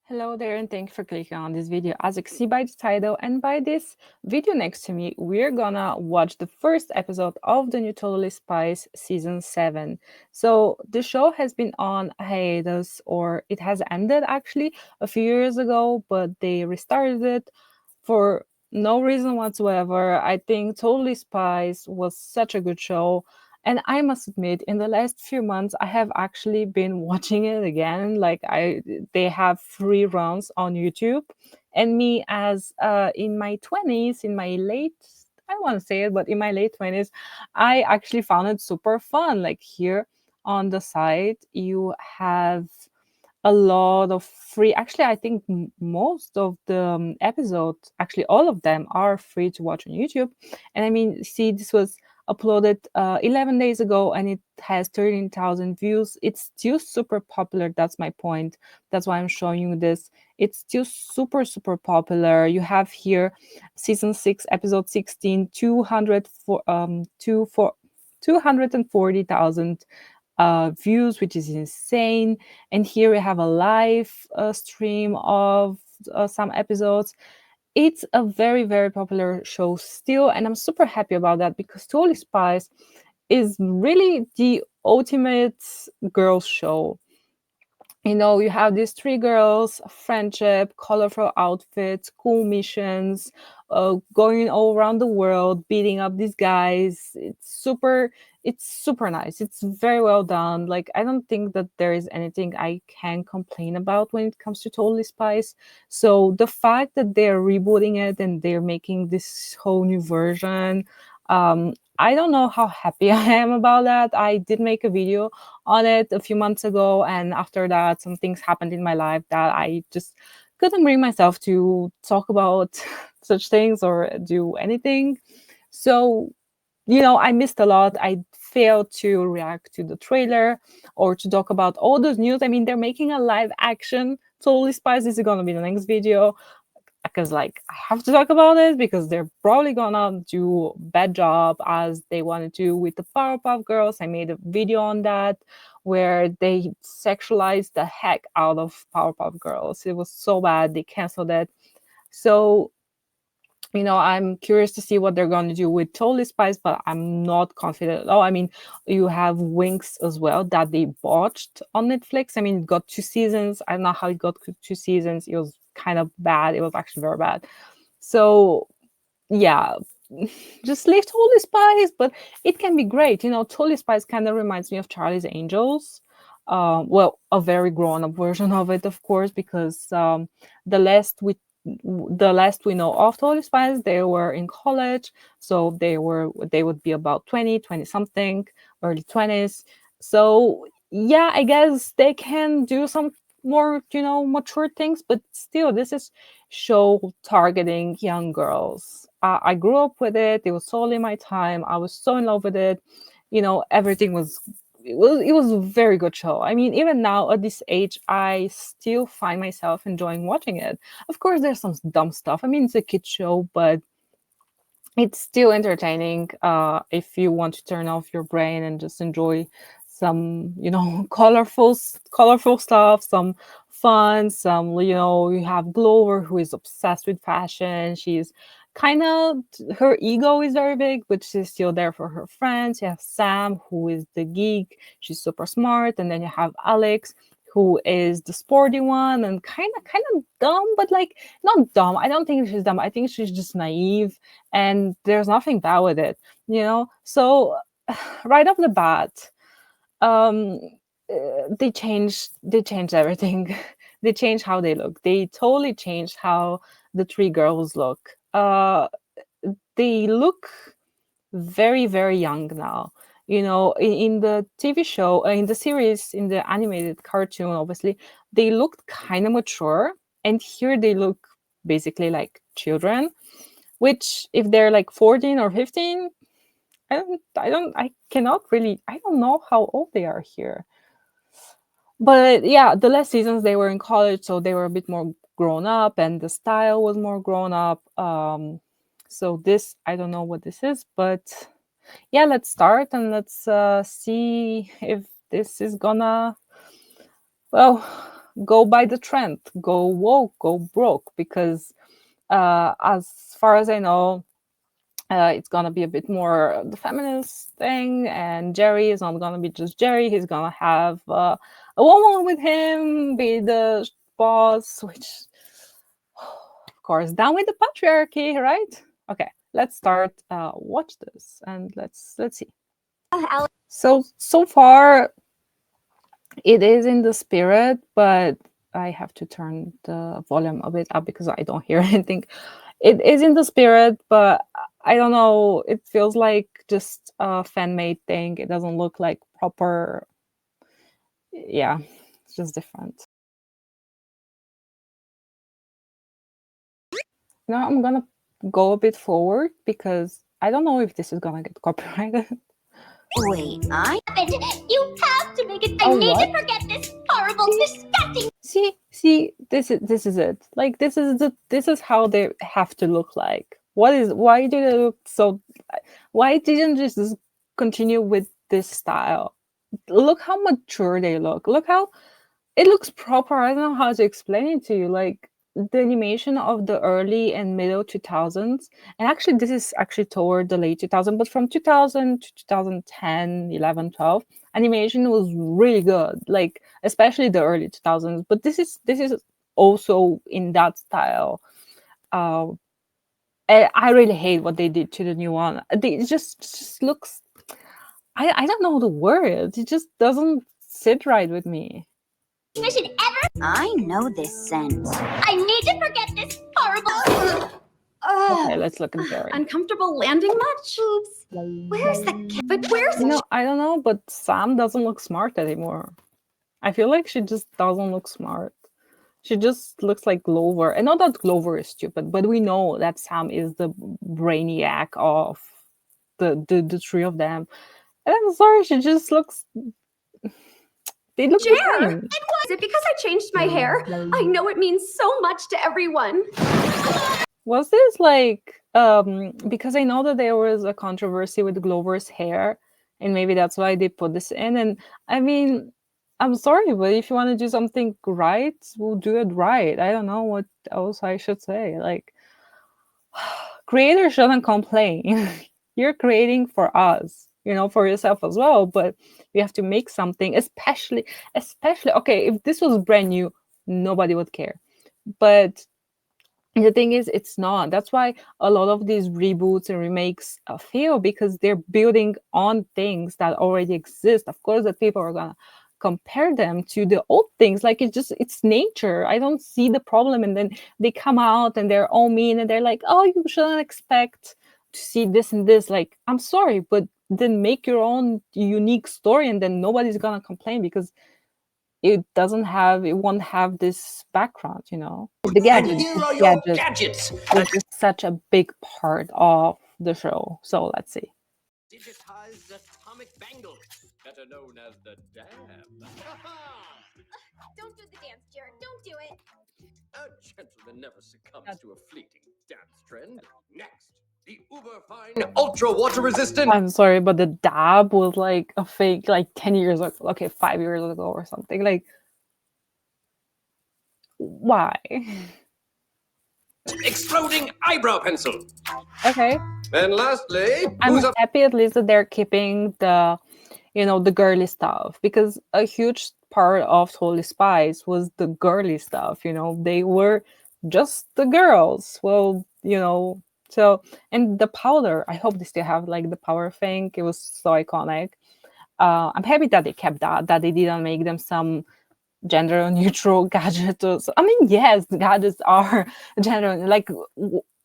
Hello there, and thank you for clicking on this video. As you can see by the title and by this video next to me, we're gonna watch the first episode of the new Totally Spies season 7. So the show has been on hiatus, or it has ended actually a few years ago, but they restarted it for no reason whatsoever. I think Totally Spies was such a good show. And I must admit, in the last few months, I have actually been watching it again. They have free runs on YouTube. And me, as in my 20s, in my late, I don't want to say it, but in my late 20s, I actually found it super fun. Like here on the site, you have a lot of free, actually I think most of the episodes, actually all of them, are free to watch on YouTube. And I mean, see, this was uploaded 11 days ago and it has 13,000 views. It's still super popular. That's my point. That's why I'm showing you this. It's still super popular. You have here season 6 episode 16, 240,000 views, which is insane. And here we have a live stream of some episodes. It's a very popular show still, and I'm super happy about that because Totally Spies is really the ultimate girls show. You know, you have these three girls, friendship, colorful outfits, cool missions, going all around the world, beating up these guys. It's super nice. It's very well done. Like, I don't think that there is anything I can complain about when it comes to Totally Spies. So the fact that they're rebooting it and they're making this whole new version, I don't know how happy I am about that. I did make a video on it a few months ago, and after that some things happened in my life that I just couldn't bring myself to talk about such things or do anything. So, you know, I missed a lot. I failed to react to the trailer or to talk about all those news. I mean, they're making a live action Totally Spies. This is gonna be the next video because, like, I have to talk about it because they're probably gonna do a bad job as they wanted to with the Powerpuff Girls. I made a video on that where they sexualized the heck out of Powerpuff Girls. It was so bad they canceled it. So, you know, I'm curious to see what they're going to do with Totally Spies, but I'm not confident at all. I mean, you have Winx as well that they botched on Netflix. I mean, it got 2 seasons. I don't know how it got 2 seasons. It was kind of bad. It was actually very bad. So, yeah, just leave Totally Spies, but it can be great. You know, Totally Spies kind of reminds me of Charlie's Angels. Well, a very grown-up version of it, of course, because the last we the last we know of Totally Spies, they were in college, so they would be about 20 something, early 20s. So yeah, I guess they can do some more, you know, mature things, but still, this is show targeting young girls. I grew up with it. It was totally my time. I was so in love with it. You know, everything was it was a very good show. I mean, even now at this age, I still find myself enjoying watching it. Of course, there's some dumb stuff. I mean, it's a kid show, but it's still entertaining if you want to turn off your brain and just enjoy some, you know, colorful stuff, some fun, some, you know, you have Glover who is obsessed with fashion. She's kind of, her ego is very big, but she's still there for her friends. You have Sam who is the geek. She's super smart. And then you have Alex who is the sporty one and kind of dumb, but like not dumb. I don't think she's dumb. I think she's just naive, and there's nothing bad with it, you know. So right off the bat, um they changed everything. They changed how they look. They totally changed how the three girls look. They look very young now. You know, in the TV show, in the series, in the animated cartoon, obviously they looked kind of mature, and here they look basically like children, which if they're like 14 or 15, I cannot really, I don't know how old they are here. But yeah, the last seasons they were in college, so they were a bit more grown up and the style was more grown up. So this, I don't know what this is, but yeah, let's start and let's see if this is gonna, well, go by the trend, go woke, go broke, because as far as I know, it's gonna be a bit more the feminist thing, and Jerry is not gonna be just Jerry. He's gonna have a woman with him be the boss, which, of course, down with the patriarchy, right? Okay, let's start. Watch this, and let's see. So far, it is in the spirit, but I have to turn the volume a bit up because I don't hear anything. It is in the spirit, but I don't know. It feels like just a fan made thing. It doesn't look like proper. Yeah, it's just different. Now I'm gonna go a bit forward because I don't know if this is gonna get copyrighted. Wait, you have to make it. I Oh, need what? to forget this horrible, disgusting. See, this is it. Like this is how they have to look like. Why do they look so? Why didn't just continue with this style? Look how mature they look. Look how it looks proper. I don't know how to explain it to you. Like the animation of the early and middle 2000s, and actually this is actually toward the late 2000s, but from 2000 to 2010, 11, 12, animation was really good. Like especially the early 2000s, but this is also in that style. Uh, I really hate what they did to the new one. It just looks. I don't know the word. It just doesn't sit right with me. Mission ever. I know this scent. I need to forget this horrible. Okay, let's look at Jerry. Uncomfortable landing much? Oops. Where's the? But where's You know, I don't know, but Sam doesn't look smart anymore. I feel like she just doesn't look smart. She just looks like Glover. And not that Glover is stupid, but we know that Sam is the brainiac of the three of them. And I'm sorry, she just looks. They look the Jer? same. Is it because I changed my hair? I know it means so much to everyone. Was this like because I know that there was a controversy with Glover's hair, and maybe that's why they put this in. And I mean, I'm sorry, but if you want to do something right, we'll do it right. I don't know what else I should say. Like, creators shouldn't complain. You're creating for us, for yourself as well, but you have to make something, especially okay, if this was brand new, nobody would care. But the thing is, it's not. That's why a lot of these reboots and remakes fail, because they're building on things that already exist. Of course, that people are gonna compare them to the old things. Like it's nature. I don't see the problem. And then they come out and they're all mean and they're like, "Oh, you shouldn't expect to see this and this." Like, I'm sorry, but then make your own unique story, and then nobody's gonna complain because it won't have this background. The And gadgets, here the are your gadgets gadgets. is just such a big part of the show. So let's see. Digitized atomic bangle, better known as the dab. Don't do the dance, Jared. Don't do it. A gentleman never succumbs to a fleeting dance trend. Next, the uber fine, ultra water resistant. I'm sorry, but the dab was like a fake, like 10 years ago. Okay, 5 years ago or something. Like, why? Exploding eyebrow pencil. Okay. And lastly, I'm who's up? happy at least that they're keeping the girly stuff, because a huge part of Totally Spies was the girly stuff. They were just the girls. Well, so, and the powder, I hope they still have like the power thing. It was so iconic. I'm happy that they kept that they didn't make them some gender neutral gadget. I mean, yes, the gadgets are gender, like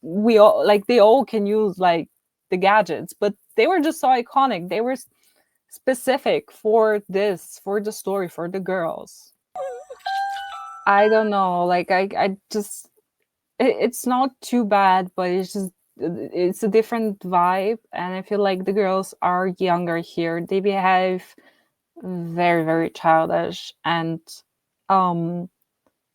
we all, like they all can use like the gadgets, but they were just so iconic. They were specific for the story, for the girls. I don't know, like I just it's not too bad, but it's a different vibe, and I feel like the girls are younger here. They behave very, very childish, and um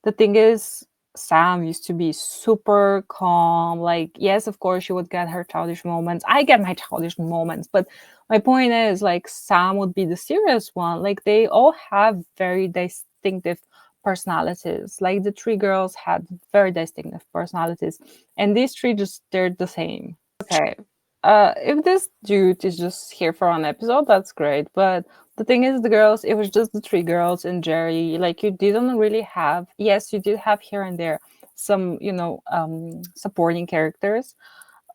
the thing is, Sam used to be super calm. Like, yes, of course, she would get her childish moments. I get my childish moments, but my point is, like, Sam would be the serious one. Like, they all have very distinctive personalities. Like the three girls had very distinctive personalities, and these three just they're the same. Okay, if this dude is just here for an episode, that's great. But the thing is, the girls, it was just the three girls and Jerry. Like you didn't really have. Yes, you did have here and there some, supporting characters,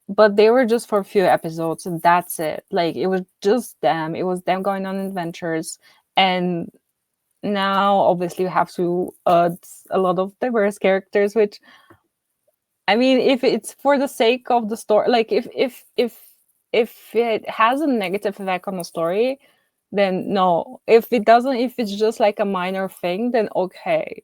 but they were just for a few episodes and that's it. Like it was just them. It was them going on adventures, and now obviously we have to add a lot of diverse characters, which I mean, if it's for the sake of the story, like if it has a negative effect on the story, then no. If it doesn't, if it's just like a minor thing, then okay.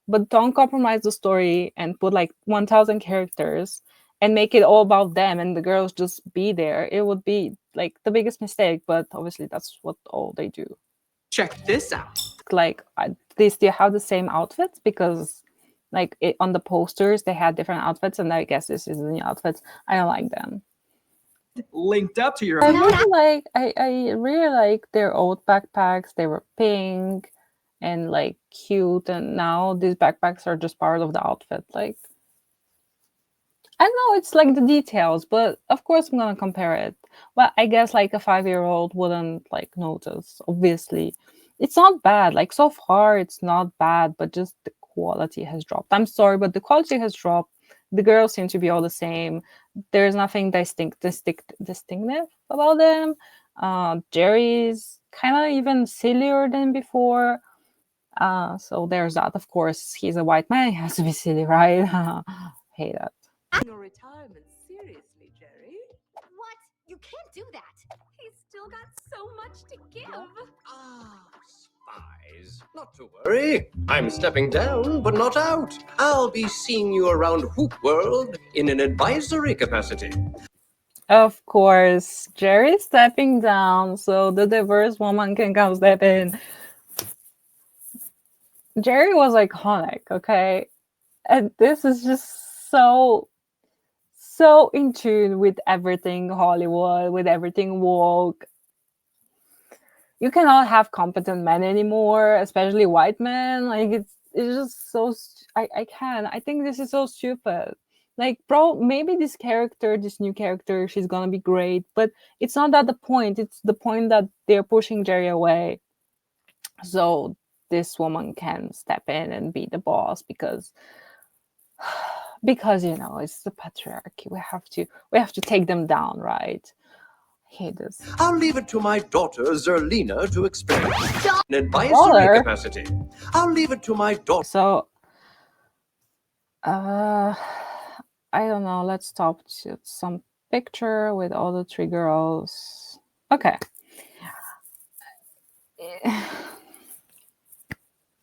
But don't compromise the story and put like 1,000 characters and make it all about them and the girls just be there. It would be like the biggest mistake, but obviously that's what all they do. Check this out. Like they still have the same outfits because like on the posters they had different outfits, and I guess this is the new outfits. I don't like them. Linked up to your I really like their old backpacks. They were pink and like cute, and now these backpacks are just part of the outfit. Like I know it's like the details, but of course I'm gonna compare it. But I guess like a 5-year-old wouldn't like notice. Obviously, it's not bad. Like so far, it's not bad, but just the quality has dropped. I'm sorry, but the quality has dropped. The girls seem to be all the same. There's nothing distinctive about them. Jerry's kind of even sillier than before. So there's that. Of course, he's a white man. He has to be silly, right? Hate that. Your retirement seriously, Jerry? What? You can't do that. He's still got so much to give. Ah, Spies. Not to worry. I'm stepping down, but not out. I'll be seeing you around Hoop World in an advisory capacity. Of course, Jerry's stepping down so the diverse woman can come step in. Jerry was iconic, okay? And this is just so in tune with everything Hollywood, with everything woke. You cannot have competent men anymore, especially white men. Like it's just so I can. I think this is so stupid. Like, bro, maybe this character, this new character, she's gonna be great, but it's not that the point. It's the point that they're pushing Jerry away. So this woman can step in and be the boss because it's the patriarchy. We have to take them down, right? I hate this. I'll leave it to my daughter Zerlina to explain. An advisory Daughter? capacity. I'll leave it to my daughter. So I don't know, let's stop to some picture with all the three girls. Okay.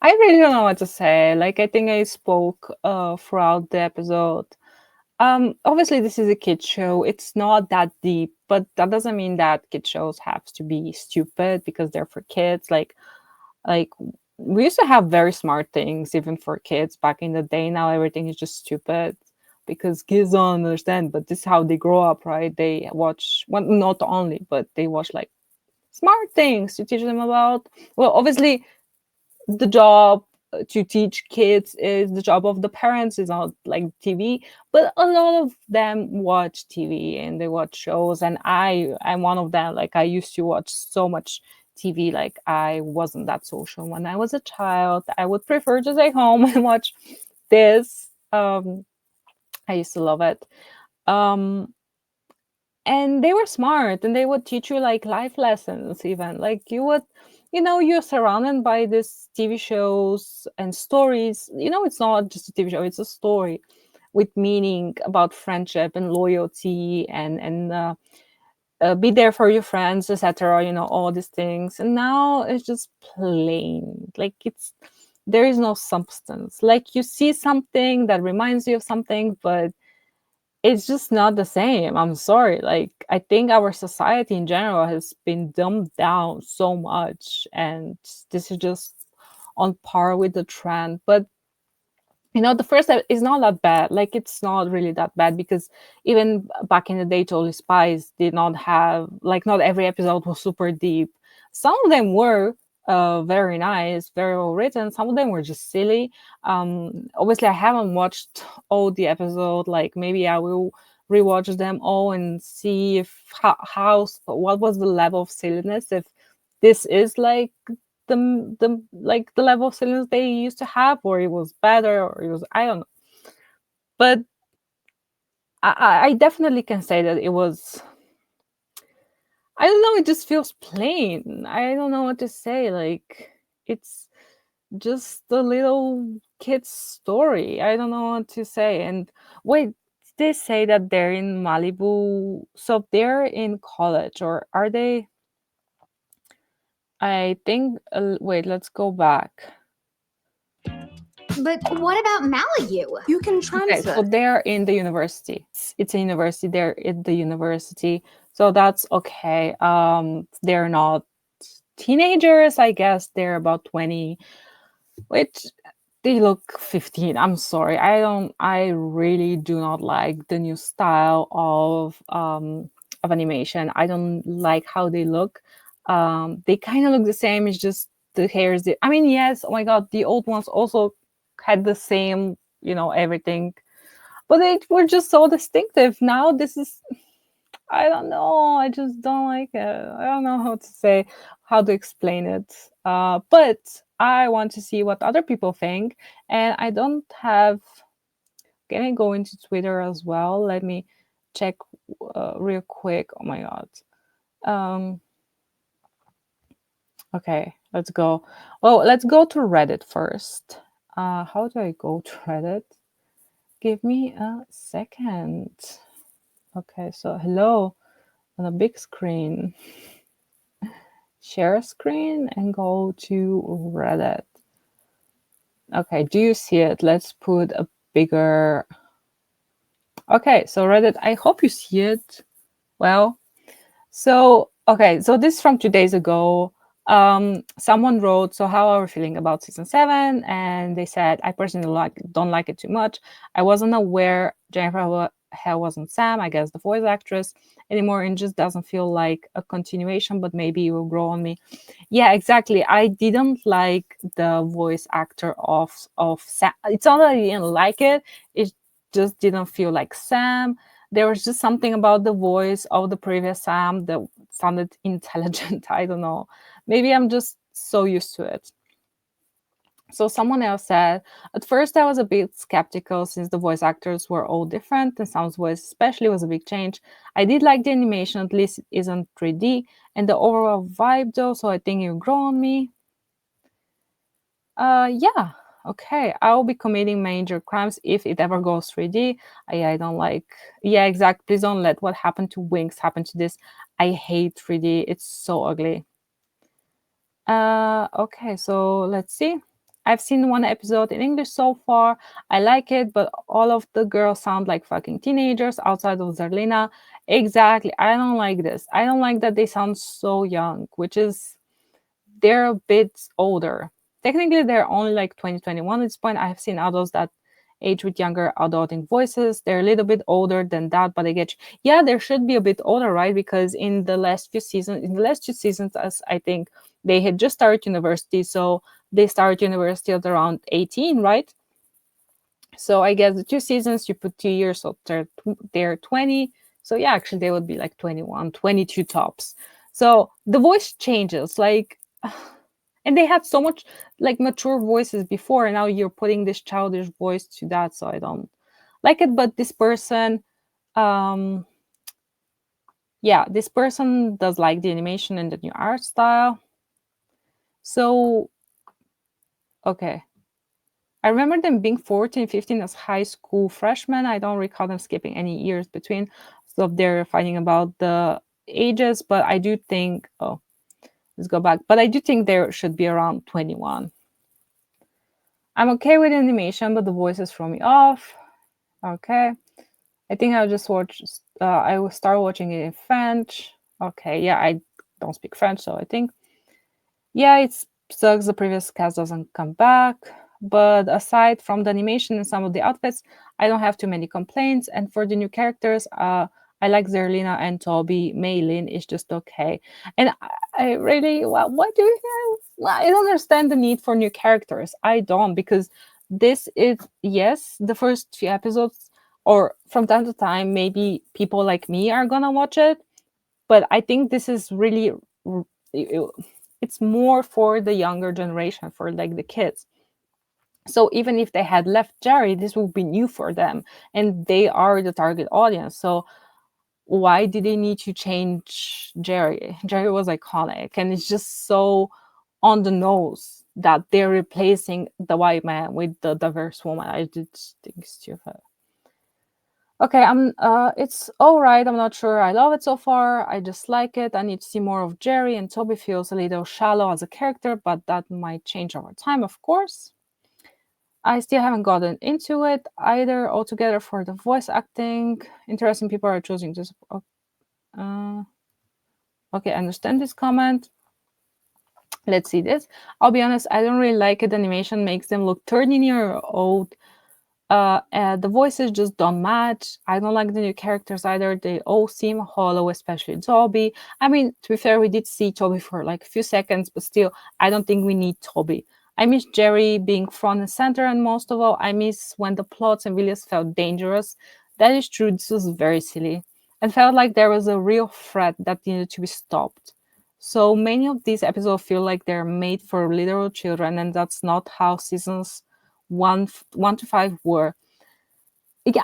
I really don't know what to say. Like, I think I spoke throughout the episode. Obviously, this is a kid show. It's not that deep, but that doesn't mean that kid shows have to be stupid because they're for kids. Like we used to have very smart things even for kids back in the day. Now everything is just stupid because kids don't understand. But this is how they grow up, right? They watch, well, not only, but they watch like smart things to teach them about. Well, obviously the job to teach kids is the job of the parents, is not like TV, but a lot of them watch TV and they watch shows, and I'm one of them. Like, I used to watch so much TV. Like, I wasn't that social when I was a child. I would prefer to stay home and watch this. I used to love it. And they were smart and they would teach you like life lessons. Even like you're surrounded by these TV shows and stories. It's not just a TV show, it's a story with meaning about friendship and loyalty and be there for your friends, etc. All these things. And now it's just plain, like there is no substance. Like, you see something that reminds you of something, but it's just not the same. I'm sorry. Like, I think our society in general has been dumbed down so much, and this is just on par with the trend. But the first step is not that bad. Like, it's not really that bad, because even back in the day, totally Spies did not have, like, not every episode was super deep. Some of them were, very nice, very well written. Some of them were just silly. Obviously, I haven't watched all the episode. Like maybe I will rewatch them all and see if what was the level of silliness. If this is like the level of silliness they used to have, or it was better, or it was, I don't know. But I definitely can say that it was. I don't know. It just feels plain. I don't know what to say. Like it's just a little kid's story. I don't know what to say. And wait, did they say that they're in Malibu? So they're in college, or are they? I think. Wait, let's go back. But what about Malibu? You can Okay, transfer. so they're in the university. It's a university. They're at the university, so that's okay. They're not teenagers. I guess they're about 20, which they look 15. I'm sorry. I really do not like the new style of animation. I don't like how they look. They kind of look the same. It's just the hairs. I mean, yes, oh my god, the old ones also had the same, everything. But they were just so distinctive. Now this is, I don't know. I just don't like it. I don't know how to say, how to explain it. But I want to see what other people think, and I don't have. Can I go into Twitter as well? Let me check real quick. Oh my god. Um, okay, let's go. Well, let's go to Reddit first. How do I go to Reddit? Give me a second. Okay, so hello on a big screen. Share screen and go to Reddit. Okay, do you see it? Let's put a bigger. Okay, so Reddit, I hope you see it. Well, so okay, so this is from 2 days ago. Someone wrote, so how are we feeling about season 7? And they said, I personally don't like it too much. I wasn't aware Jennifer Hale wasn't Sam, I guess the voice actress anymore, and just doesn't feel like a continuation, but maybe it will grow on me. Yeah, exactly. I didn't like the voice actor of Sam. It's not that I didn't like it. It just didn't feel like Sam. There was just something about the voice of the previous Sam that sounded intelligent. I don't know. Maybe I'm just so used to it. So someone else said, at first I was a bit skeptical since the voice actors were all different and Sam's voice especially was a big change. I did like the animation, at least it isn't 3D, and the overall vibe though, so I think it'll grow on me. Yeah. Okay. I'll be committing major crimes if it ever goes 3D. I don't like. Yeah, exactly. Please don't let what happened to Wings happen to this. I hate 3D. It's so ugly. Okay, so let's see. I've seen one episode in English so far. I like it, but all of the girls sound like fucking teenagers outside of Zerlina. Exactly. I don't like this. I don't like that they sound so young, which is they're a bit older. Technically, they're only like 2021 at this point. I have seen adults that age with younger adulting voices. They're a little bit older than that, but I get you. Yeah, there should be a bit older, right? Because in the last 2 seasons, as I think they had just started university, so they started university at around 18, right? So I guess the 2 seasons, you put 2 years, so they're 20. So yeah, actually they would be like 21, 22 tops. So the voice changes, like, and they had so much like mature voices before, and now you're putting this childish voice to that. So I don't like it. But this person, um, yeah, this person does like the animation and the new art style. So okay. I remember them being 14, 15 as high school freshmen. I don't recall them skipping any years between. So they're fighting about the ages, but I do think, oh, let's go back. But I do think there should be around 21. I'm okay with animation, but the voices throw me off. Okay. I think I'll just watch, I will start watching it in French. Okay. Yeah, I don't speak French, so I think, yeah, it sucks the previous cast doesn't come back. But aside from the animation and some of the outfits, I don't have too many complaints. And for the new characters, I like Zerlina and Toby. Maylin is just okay. And I really, well, what do you well, I don't understand the need for new characters. I don't, because this is, yes, the first few episodes, or from time to time, maybe people like me are gonna watch it, but I think this is really it's more for the younger generation, for like the kids. So even if they had left Jerry, this would be new for them, and they are the target audience. So why did they need to change Jerry? Jerry was iconic, and it's just so on the nose that they're replacing the white man with the diverse woman. I just think it's stupid. Okay, it's all right. I'm not sure I love it so far. I just like it. I need to see more of Jerry, and Toby feels a little shallow as a character, but that might change over time, of course. I still haven't gotten into it either altogether for the voice acting. Interesting people are choosing to support. Okay, I understand this comment. Let's see this. I'll be honest, I don't really like it. The animation makes them look 13-year-old. The voices just don't match. I don't like the new characters either. They all seem hollow, especially Toby. I mean, to be fair, we did see Toby for like a few seconds, but still, I don't think we need Toby. I miss Jerry being front and center, and most of all, I miss when the plots and villains felt dangerous. That is true, this was very silly, and felt like there was a real threat that needed to be stopped. So many of these episodes feel like they're made for literal children, and that's not how seasons 1 to 5 were.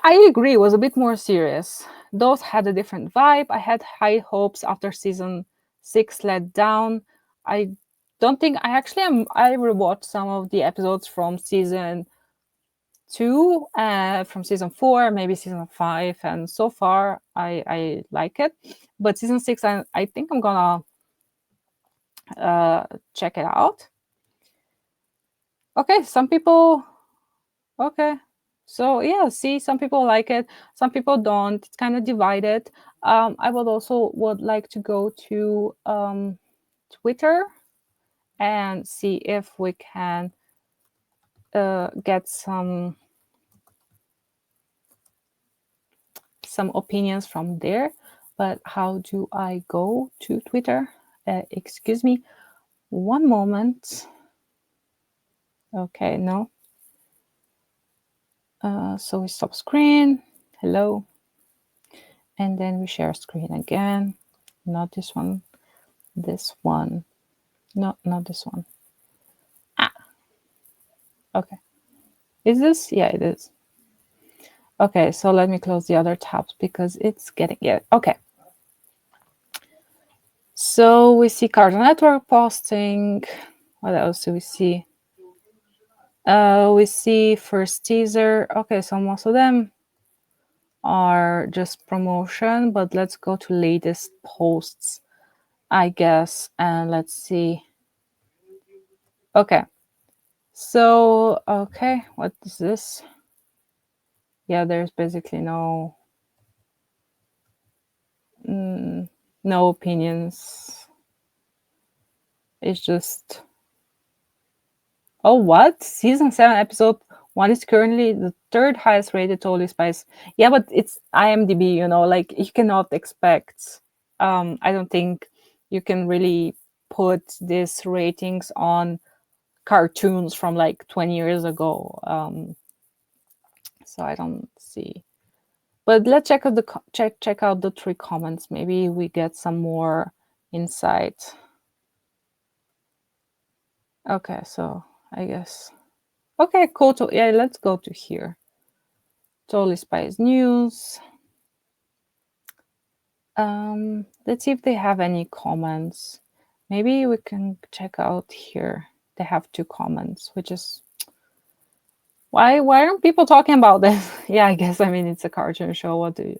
I agree, it was a bit more serious. Those had a different vibe. I had high hopes after season 6 let down. I don't think I actually am. I rewatched some of the episodes from season 2, from season 4, maybe season 5, and so far I like it. But season 6, I think I'm gonna check it out. Okay, some people. Okay. So yeah, see, some people like it, some people don't. It's kind of divided. I would like to go to Twitter and see if we can get some opinions from there. But how do I go to Twitter? Excuse me, one moment. Okay, no. So we stop screen. Hello. And then we share screen again. Not this one. This one. No, not this one. Ah. Okay. Is this? Yeah, it is. Okay, so let me close the other tabs because it's getting it. Okay. So we see Cartoon Network posting. What else do we see? We see first teaser. Okay, so most of them are just promotion, but let's go to latest posts, I guess, and let's see. Okay. So, okay, what is this? Yeah, there's basically no opinions. It's just, oh, what? Season 7, episode 1 is currently the third highest rated Totally Spies. Yeah, but it's IMDb, like you cannot expect. I don't think you can really put these ratings on cartoons from like 20 years ago. So I don't see. But let's check out check out the 3 comments. Maybe we get some more insight. Okay, so I guess. Okay, cool. Yeah, let's go to here. Totally Spies News. Let's see if they have any comments. Maybe we can check out here. They have 2 comments, which is why aren't people talking about this? Yeah, I guess, I mean, it's a cartoon show. What do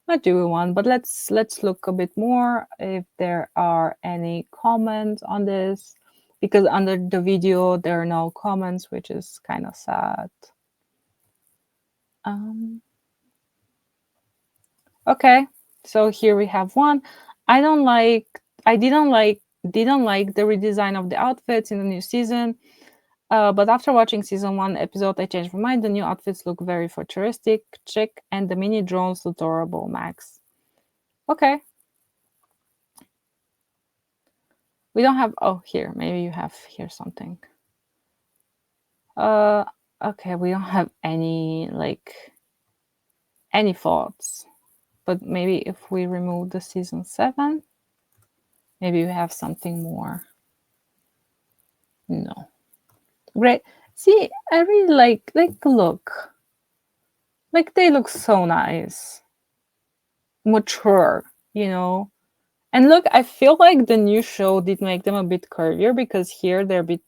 we want? But let's look a bit more if there are any comments on this, because under the video there are no comments, which is kind of sad. Okay, so here we have one. I didn't like the redesign of the outfits in the new season. But after watching season 1 episode, I changed my mind. The new outfits look very futuristic, chic, and the mini drones adorable, Max. Okay. We don't have, oh, here, maybe you have here something. Uh, okay, we don't have any, like, any thoughts. But maybe if we remove the season 7, maybe we have something more. No. Great. See, I really like the look. Like, they look so nice. Mature, you know? And look, I feel like the new show did make them a bit curvier because here they're a bit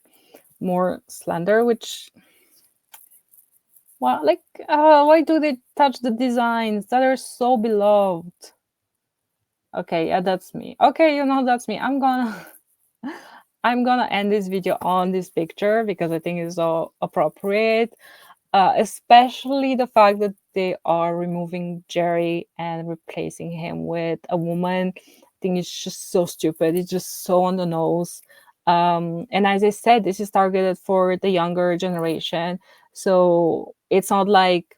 more slender, which, well, like, why do they touch the designs that are so beloved? Okay, yeah, that's me. Okay, that's me. I'm gonna end this video on this picture because I think it's so appropriate. Especially the fact that they are removing Jerry and replacing him with a woman. I think it's just so stupid. It's just so on the nose. And as I said, this is targeted for the younger generation. So it's not like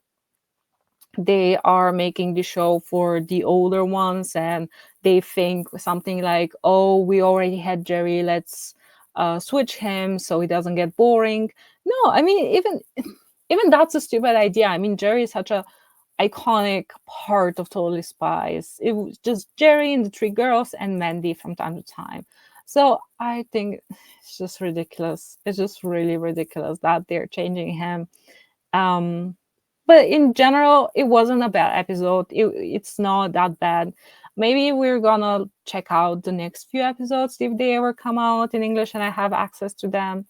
they are making the show for the older ones and they think something like, oh, we already had Jerry, let's switch him so he doesn't get boring. No, I mean, even that's a stupid idea. I mean, Jerry is such a iconic part of Totally Spies. It was just Jerry and the three girls and Mandy from time to time. So I think it's just ridiculous. It's just really ridiculous that they're changing him. um but in general, it wasn't a bad episode. It's not that bad. Maybe we're gonna check out the next few episodes if they ever come out in English and I have access to them.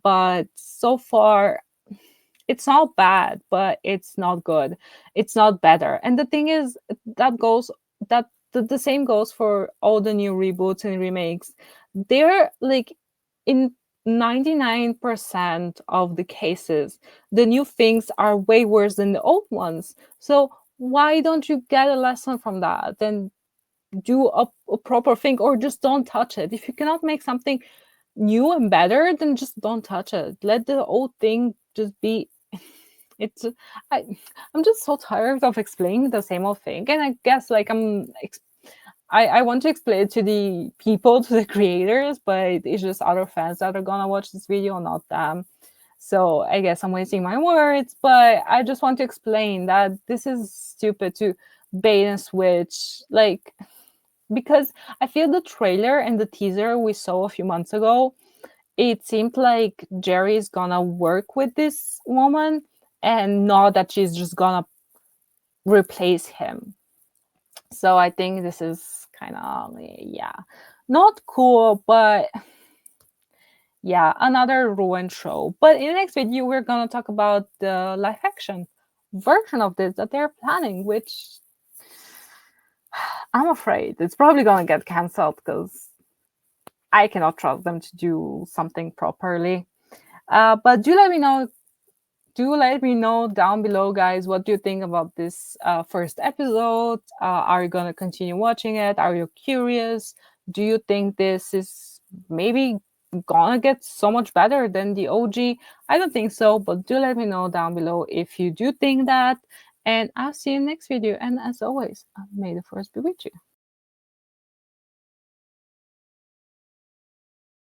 But so far, it's not bad, but it's not good. It's not better. And the thing is, that the same goes for all the new reboots and remakes. They're like, in 99% of the cases, the new things are way worse than the old ones. So why don't you get a lesson from that? Then do a proper thing, or just don't touch it. If you cannot make something new and better, then just don't touch it. Let the old thing just be. It's I, I'm just so tired of explaining the same old thing, and I guess like I want to explain it to the people, to the creators, but it's just other fans that are gonna watch this video, not them. So I guess I'm wasting my words, but I just want to explain that this is stupid to bait and switch, like, because I feel the trailer and the teaser we saw a few months ago, it seemed like Jerry is gonna work with this woman and not that she's just gonna replace him. So I think this is kind of, yeah, not cool, but yeah, another ruined show. But in the next video, we're gonna talk about the live action version of this that they're planning, which I'm afraid it's probably gonna get cancelled because I cannot trust them to do something properly. But do let me know down below, guys, what do you think about this first episode? Are you gonna continue watching it? Are you curious? Do you think this is maybe gonna get so much better than the OG? I don't think so, but do let me know down below if you do think that. And I'll see you next video. And as always, may the force be with you.